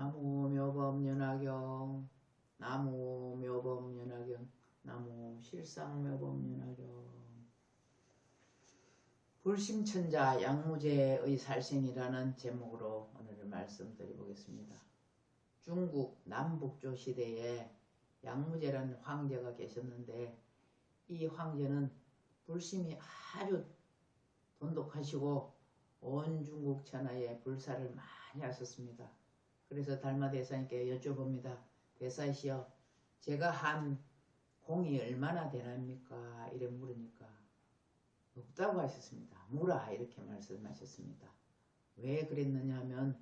나무묘법연화경 나무묘법연화경 나무실상묘법연화경 불심천자 양무제의 살생이라는 제목으로 오늘 말씀드려보겠습니다. 중국 남북조 시대에 양무제라는 황제가 계셨는데 이 황제는 불심이 아주 돈독하시고 온 중국 천하에 불사를 많이 하셨습니다. 그래서 달마대사님께 여쭤봅니다. 대사이시여, 제가 한 공이 얼마나 되납니까? 이래 물으니까 없다고 하셨습니다. 무라 이렇게 말씀하셨습니다. 왜 그랬느냐 하면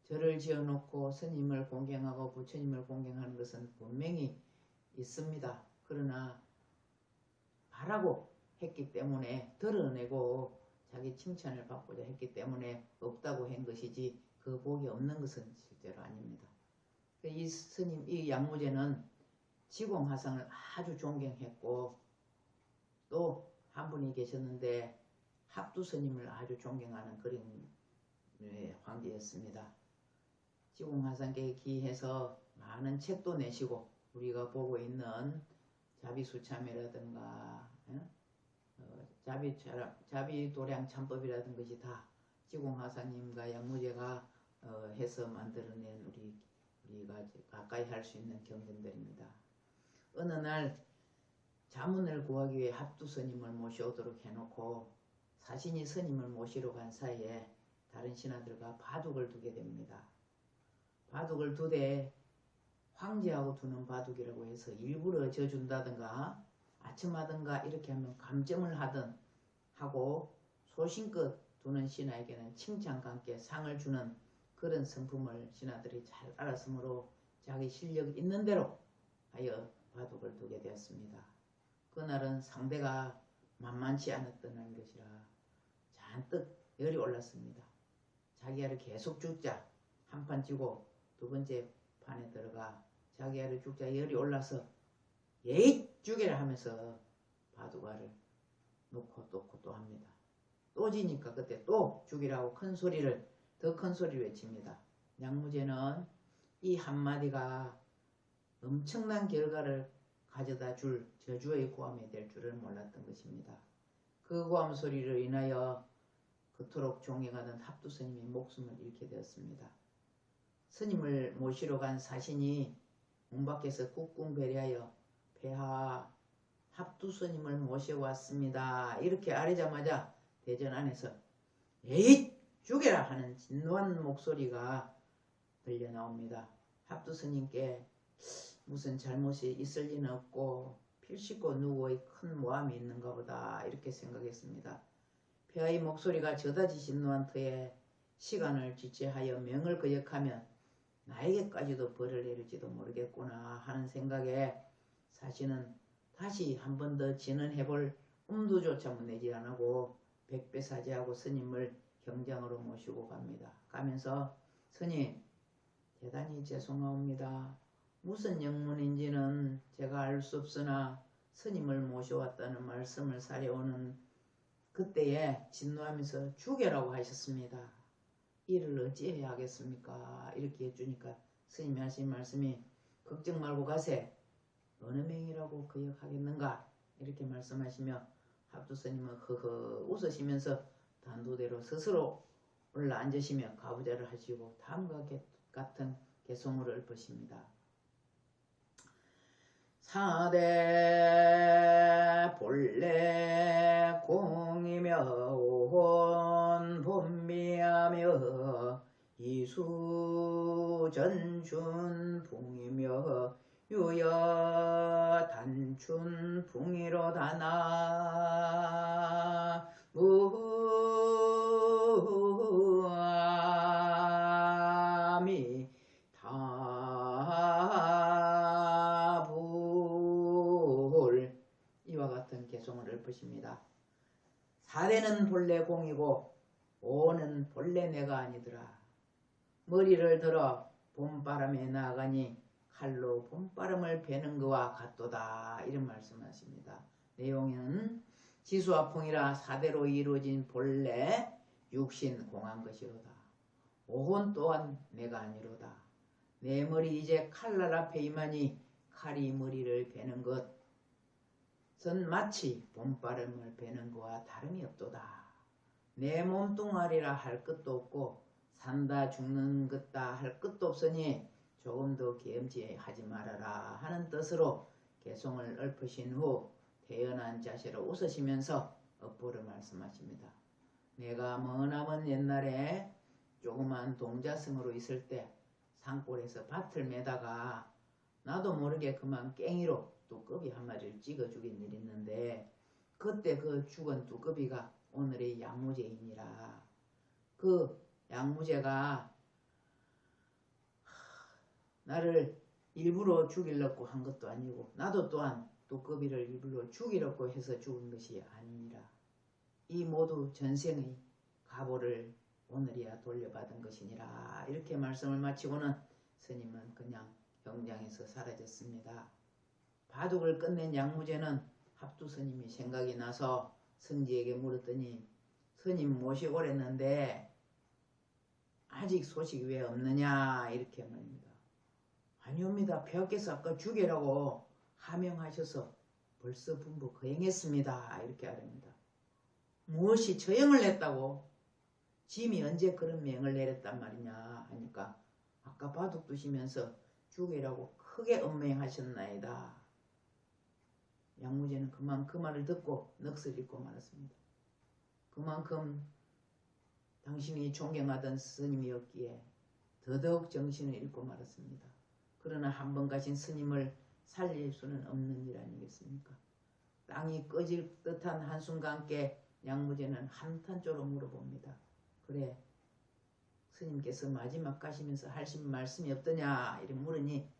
절을 지어놓고 스님을 공경하고 부처님을 공경하는 것은 분명히 있습니다. 그러나 바라고 했기 때문에 드러내고 자기 칭찬을 받고자 했기 때문에 없다고 한 것이지 그 복이 없는 것은 실제로 아닙니다. 이 스님, 이 양무제는 지공화상을 아주 존경했고 또 한 분이 계셨는데 합두스님을 아주 존경하는 그런 황제였습니다. 지공화상께 기해서 많은 책도 내시고 우리가 보고 있는 자비수참이라든가 자비도량 참법이라든 것이 다 지공화상님과 양무제가 해서 만들어낸 우리가 가까이 할 수 있는 경전들입니다. 어느 날 자문을 구하기 위해 합두스님을 모셔오도록 해놓고 사신이 스님을 모시러 간 사이에 다른 신하들과 바둑을 두게 됩니다. 바둑을 두되 황제하고 두는 바둑이라고 해서 일부러 져준다든가 아첨하든가 이렇게 하면 감점을 하든 하고 소신껏 두는 신하에게는 칭찬과 함께 상을 주는 그런 성품을 신하들이 잘 알았으므로 자기 실력 있는 대로 하여 바둑을 두게 되었습니다. 그날은 상대가 만만치 않았던 것이라 잔뜩 열이 올랐습니다. 자기야를 계속 죽자 한 판 쥐고 두 번째 판에 들어가 자기야를 죽자 열이 올라서 예잇 죽여라 하면서 바둑알을 놓고 또 합니다. 또 지니까 그때 또 죽이라고 더 큰 소리를 외칩니다. 양무제는 이 한마디가 엄청난 결과를 가져다 줄 저주의 고함이 될 줄을 몰랐던 것입니다. 그 고함 소리로 인하여 그토록 존경하던 합두스님이 목숨을 잃게 되었습니다. 스님을 모시러 간 사신이 문 밖에서 꾹꾹 배려하여 폐하 합두스님을 모시고 왔습니다. 이렇게 아뢰자마자 대전 안에서 에잇 죽여라 하는 진노한 목소리가 들려 나옵니다. 합두스님께 무슨 잘못이 있을 리는 없고 필시고 누구의 큰 모함이 있는가 보다 이렇게 생각했습니다. 폐하의 목소리가 저다지 진노한 터에 시간을 지체하여 명을 거역하면 나에게까지도 벌을 내릴지도 모르겠구나 하는 생각에 사신은 다시 한 번 더 진언해볼 엄두조차 내지 않고 백배사죄하고 스님을 경장으로 모시고 갑니다. 가면서 스님 대단히 죄송하옵니다. 무슨 영문인지는 제가 알 수 없으나 스님을 모셔왔다는 말씀을 사려오는 그때에 진노하면서 죽여라고 하셨습니다. 이를 어찌해야 하겠습니까? 이렇게 해주니까 스님이 하신 말씀이 걱정 말고 가세. 어느 명이라고 거역하겠는가? 이렇게 말씀하시며 합두스님은 허허 웃으시면서 단도대로 스스로 올라앉으시며 가부좌를 하시고 다음과 같은 개송을 읊으십니다. 사대 본래 공이며 온 본미하며 이수 전춘 풍이며 유여 단춘 풍이로다 나무아미 이와 같은 개송을 읊으십니다. 사대는 본래 공이고 오는 본래 내가 아니더라. 머리를 들어 봄바람에 나가니 칼로 봄바람을 베는 것과 같도다. 이런 말씀하십니다. 내용은 지수와 풍이라 사대로 이루어진 본래 육신 공한 것이로다. 오혼 또한 내가 아니로다. 내 머리 이제 칼날 앞에 이마니 칼이 머리를 베는 것은 마치 봄바람을 베는 것과 다름이 없도다. 내 몸뚱아리라 할 것도 없고 산다 죽는 것다 할 것도 없으니 조금 더 계엄지하지 말아라 하는 뜻으로 개송을 읊으신 후 태연한 자세로 웃으시면서 업보를 말씀하십니다. 내가 머나먼 옛날에 조그만 동자승으로 있을 때 산골에서 밭을 매다가 나도 모르게 그만 깽이로 뚜꺼비 한 마리를 찍어 죽인 일이 있는데 그때 그 죽은 뚜꺼비가 오늘의 양무제이니라. 그 양무제가 나를 일부러 죽이려고 한 것도 아니고 나도 또한 뚜꺼비를 일부러 죽이려고 해서 죽은 것이 아니니라. 이 모두 전생의 가보를 오늘이야 돌려받은 것이니라. 이렇게 말씀을 마치고는 스님은 그냥 경장에서 사라졌습니다. 바둑을 끝낸 양무제는 합두 스님이 생각이 나서 선지에게 물었더니 스님 모시고 오랬는데 아직 소식이 왜 없느냐 이렇게 말입니다. 아니옵니다. 폐하께서 아까 죽이라고 하명하셔서 벌써 분부 거행했습니다. 이렇게 하랍니다. 무엇이 처형을 냈다고? 짐이 언제 그런 명을 내렸단 말이냐 하니까 아까 바둑 두시면서 죽이라고 크게 엄명하셨나이다. 양무제는 그만 그 말을 듣고 넋을 잃고 말았습니다. 그만큼 당신이 존경하던 스님이었기에 더더욱 정신을 잃고 말았습니다. 그러나 한 번 가신 스님을 살릴 수는 없는 일 아니겠습니까? 땅이 꺼질 듯한 한순간께 양무제는 한탄조로 물어봅니다. 그래, 스님께서 마지막 가시면서 하신 말씀이 없더냐 이렇게 물으니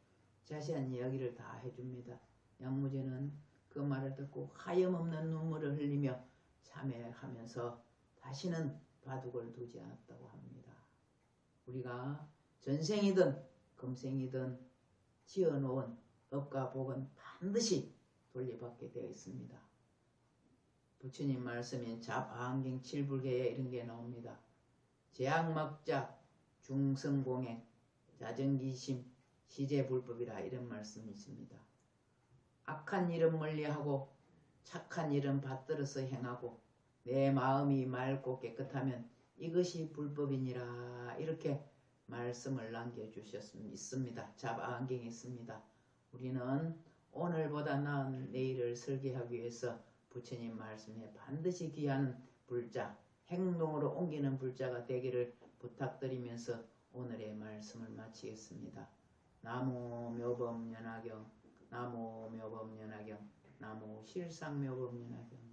자세한 이야기를 다 해줍니다. 양무제는 그 말을 듣고 하염없는 눈물을 흘리며 참회하면서 다시는 바둑을 두지 않았다고 합니다. 우리가 전생이든 금생이든 지어놓은 업과 복은 반드시 돌려받게 되어 있습니다. 부처님 말씀인 자파한경 7불계에 이런 게 나옵니다. 제약막자 중성공행 자정기심 시제불법이라 이런 말씀이 있습니다. 악한 일은 멀리하고 착한 일은 받들어서 행하고 내 마음이 맑고 깨끗하면 이것이 불법이니라 이렇게 말씀을 남겨주셨습니다. 자파한경에 있습니다. 우리는 오늘보다 나은 내일을 설계하기 위해서 부처님 말씀에 반드시 귀한 불자, 행동으로 옮기는 불자가 되기를 부탁드리면서 오늘의 말씀을 마치겠습니다. 나무 묘법연화경, 나무 묘법연화경, 나무 실상묘법연화경.